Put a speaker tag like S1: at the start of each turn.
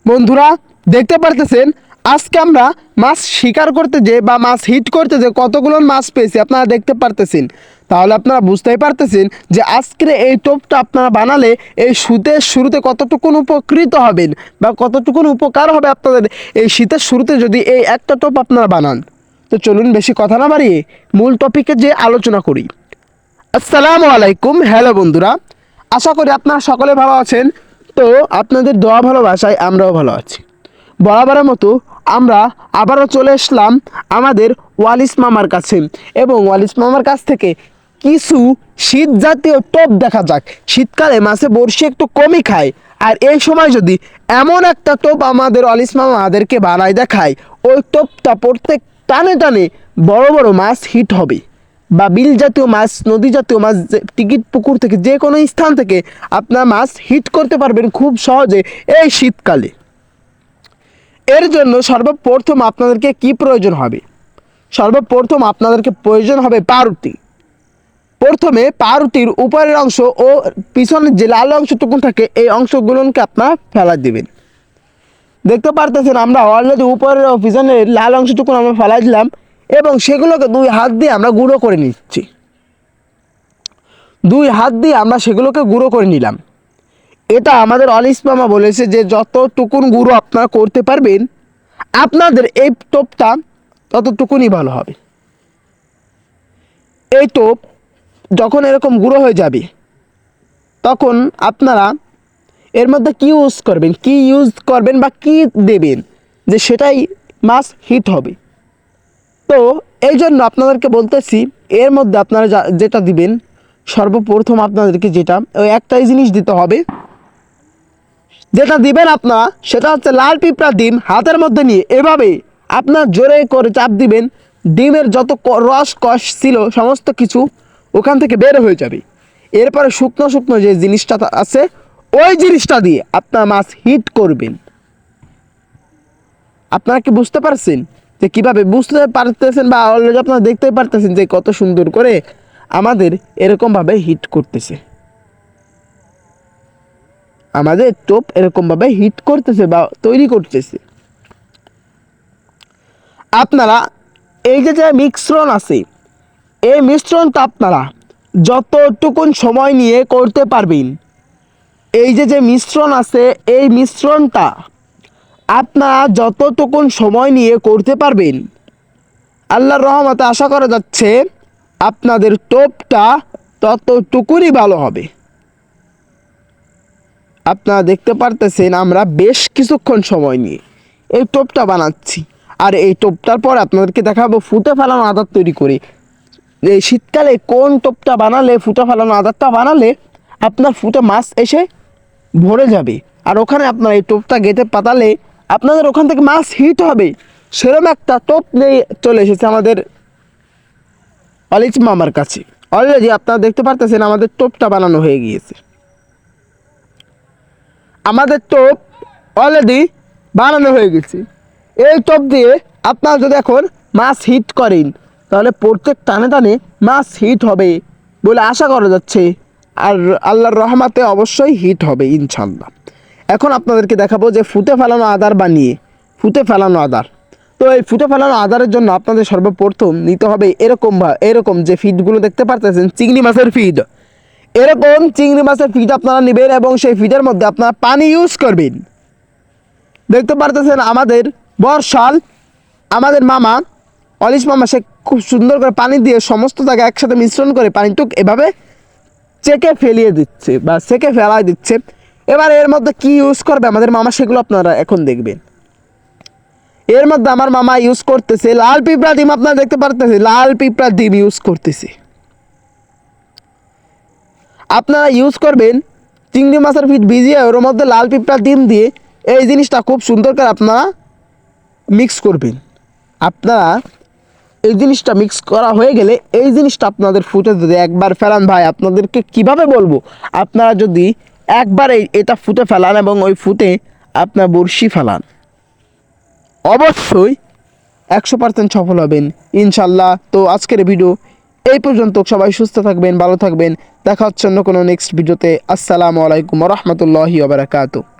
S1: বন্ধুরা, দেখতে পারতেছেন আজকে আমরা মাছ শিকার করতে যে বা মাছ হিট করতে যে কতগুলো মাছ পেয়েছি আপনারা দেখতে পারতেছেন। তাহলে আপনারা বুঝতেই পারতেছেন যে আজকের এই টোপটা আপনারা বানালে এই শীতের শুরুতে কতটুকুন উপকৃত হবেন বা কতটুকুন উপকার হবে আপনাদের এই শীতের শুরুতে যদি এই একটা টোপ আপনারা বানান। তো চলুন বেশি কথা না বাড়িয়ে মূল টপিকে যে আলোচনা করি। আসসালামু আলাইকুম, হ্যালো বন্ধুরা, আশা করি আপনারা সকলে ভালো আছেন। তো আপনাদের দোয়া ভালোবাসায় আমরাও ভালো আছি। বরাবরের মতো আমরা আবারও চলে আসলাম আমাদের ওয়ালিস মামার কাছে এবং ওয়ালিস মামার কাছ থেকে কিছু শীত জাতীয় টোপ দেখা যাক। শীতকালে মাছে বড়শি একটু কমই খায়, আর এই সময় যদি এমন একটা টোপ আমাদের ওয়ালিস মামা আমাদেরকে বানায় দেখায়, ওই টোপটা প্রত্যেক টানে টানে বড় বড় মাছ হিট হবে বা বিল জাতীয় মাছ, নদী জাতীয় মাছ, টিকিট পুকুর থেকে যে কোনো স্থান থেকে আপনার মাছ হিট করতে পারবেন খুব সহজে এই শীতকালে। এর জন্য সর্বপ্রথম আপনাদেরকে কি প্রয়োজন হবে? সর্বপ্রথম আপনাদেরকে প্রয়োজন হবে পাউরুটি। প্রথমে পাউরুটির উপরের অংশ ও পিছনের যে লাল অংশটুকু থাকে এই অংশগুলোকে আপনারা ফেলা দিবেন। দেখতে পারতেছেন আমরা অলরেডি উপরের ও পিছনের লাল অংশটুকু আমরা ফেলাই দিলাম এবং সেগুলোকে দুই হাত দিয়ে আমরা গুঁড়ো করে নিচ্ছি। দুই হাত দিয়ে আমরা সেগুলোকে গুঁড়ো করে নিলাম। এটা আমাদের অলিস মামা বলেছে যে যতটুকুন গুঁড়ো আপনারা করতে পারবেন আপনাদের এই টোপটা ততটুকুনই ভালো হবে। এই টোপ যখন এরকম গুঁড়ো হয়ে যাবে তখন আপনারা এর মধ্যে কি ইউজ করবেন বা কি দেবেন যে সেটাই মাছ হিট হবে। তো এই জন্য আপনাদেরকে বলতেছি এর মধ্যে আপনারা যেটা দিবেন, সর্বপ্রথম আপনাদেরকে যেটা ওই একটাই জিনিস দিতে হবে। যেটা দিবেন আপনারা সেটা হচ্ছে লাল পিঁপড়া ডিম হাতের মধ্যে নিয়ে এভাবে আপনার জোরে করে চাপ দিবেন। ডিমের যত রস কষ ছিল সমস্ত কিছু ওখান থেকে বের হয়ে যাবে। এরপরে শুকনো শুকনো যে জিনিসটা আছে ওই জিনিসটা দিয়ে আপনার মাছ হিট করবেন। আপনারা কি বুঝতে পারছেন যে কীভাবে? বুঝতে পারতেছেন বা অলরেডি আপনারা দেখতেই পারতেছেন যে কত সুন্দর করে আমাদের এরকমভাবে হিট করতেছে, আমাদের টোপ এরকমভাবে হিট করতেছে বা তৈরি করতেছে। আপনারা এই যে মিশ্রণ আছে এই মিশ্রণটা আপনারা যতটুকুন সময় নিয়ে করতে পারবেন, এই যে মিশ্রণ আছে এই মিশ্রণটা আপনারা যতটুকুন সময় নিয়ে করতে পারবেন আল্লাহর রহমতে আশা করা যাচ্ছে আপনাদের টোপটা ততটুকুনই ভালো হবে। আপনারা দেখতে পারতেছেন আমরা বেশ কিছুক্ষণ সময় নিয়ে এই টোপটা বানাচ্ছি, আর এই টোপটার পর আপনাদেরকে দেখাবো ফুটে ফেলানো আদার তৈরি করে। এই শীতকালে কোন টোপটা বানালে, ফুটে ফেলানো আদারটা বানালে আপনার ফুটে মাছ এসে ভরে যাবে, আর ওখানে আপনার এই টোপটা গেঁথে পাতালে আপনাদের ওখান থেকে মাছ হিট হবে। সেরকম একটা টোপ নিয়ে চলে এসেছে আমাদের অলিচ মামার কাছে। অলরেডি আপনারা দেখতে পারতেছেন আমাদের টোপটা বানানো হয়ে গিয়েছে। আমাদের টোপ অলরেডি বানানো হয়ে গেছে। এই টোপ দিয়ে আপনারা যদি এখন মাছ হিট করেন তাহলে প্রত্যেক টানে টানে মাছ হিট হবে বলে আশা করা যাচ্ছে, আর আল্লাহর রহমতে অবশ্যই হিট হবে ইনশাল্লাহ। এখন আপনাদেরকে দেখাবো যে ফুটে ফেলানো আদার বানিয়ে ফুটে ফেলানো আদার। তো এই ফুটে ফেলানো আদারের জন্য আপনাদের সর্বপ্রথম নিতে হবে এরকম যে ফিডগুলো দেখতে পারতেছেন চিংড়ি মাছের ফিড। এরকম চিংড়ি মাছের ফিড আপনারা নেবেন এবং সেই ফিডের মধ্যে আপনারা পানি ইউজ করবেন। দেখতে পারতেছেন আমাদের বর্ষাল আমাদের মামা অলিশ মামা সে খুব সুন্দর করে পানি দিয়ে সমস্ত জায়গায় একসাথে মিশ্রণ করে পানিটুক এভাবে চেকে ফেলিয়ে দিচ্ছে বা সেকে ফেলাই দিচ্ছে। এবার এর মধ্যে কি ইউজ করবে আমাদের মামা সেগুলো আপনারা এখন দেখবেন। এর মধ্যে আমার মামা ইউজ করতেছে লাল পিঁপড়া ডিম। আপনারা দেখতে পারতেছে লাল পিঁপড়া ডিম ইউজ করতেছে। আপনারা ইউজ করবেন চিংড়ি মাছের ফিট ভিজিয়ে ওর মধ্যে লাল পিঁপড়া ডিম দিয়ে এই জিনিসটা খুব সুন্দর করে আপনারা মিক্স করবেন। আপনারা এই জিনিসটা মিক্স করা হয়ে গেলে এই জিনিসটা আপনাদের ফুটে যদি একবার ফেলান, ভাই আপনাদেরকে কিভাবে বলবো, আপনারা যদি একবার এটা ফুটে ফেলান এবং ওই ফুটে আপনার বড়শি ফেলান অবশ্যই 100% সফল হবেন ইনশাল্লাহ। তো আজকের ভিডিও এই পর্যন্ত। সবাই সুস্থ থাকবেন, ভালো থাকবেন। দেখা হচ্ছে অন্য কোনো নেক্সট ভিডিওতে। আসসালামু আলাইকুম ওয়া রাহমাতুল্লাহি ওয়া বারাকাতুহু।